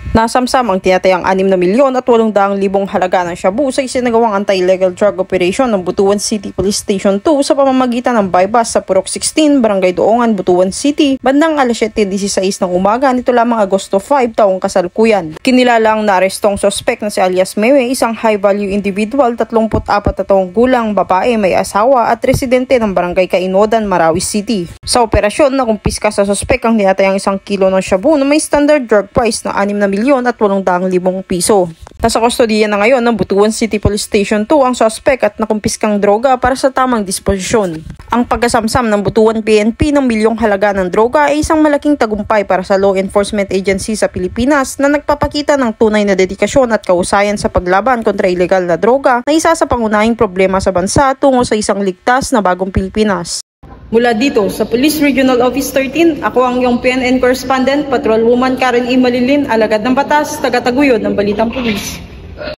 Nasamsam ang tinatayang 6,800,000 halaga ng shabu sa isinagawang anti-illegal drug operation ng Butuan City Police Station 2 sa pamamagitan ng bypass sa Purok 16, Barangay Doongan, Butuan City, bandang alas 7:16 ng umaga nito lamang Agosto 5 taong kasalukuyan. Kinilalang naarestong sospek na si alias Meme, isang high-value individual, 34 na taong gulang, babae, may asawa at residente ng Barangay Kainodan, Marawi City. Sa operasyon, nakumpiska sa sospek ang tinatayang 1 kilo ng shabu na may standard drug price na 6,800,000 piso. Nasa kustodiya na ngayon ng Butuan City Police Station 2 ang suspect at nakumpiskang droga para sa tamang disposisyon. Ang pagkasamsam ng Butuan PNP ng milyong halaga ng droga ay isang malaking tagumpay para sa law enforcement agency sa Pilipinas na nagpapakita ng tunay na dedikasyon at kahusayan sa paglaban kontra ilegal na droga na isa sa pangunahing problema sa bansa tungo sa isang ligtas na bagong Pilipinas. Mula dito sa Police Regional Office 13, ako ang iyong PNN Correspondent, Patrolwoman Karen E. Malilin, alagad ng batas, taga-taguyod ng Balitang Pulis.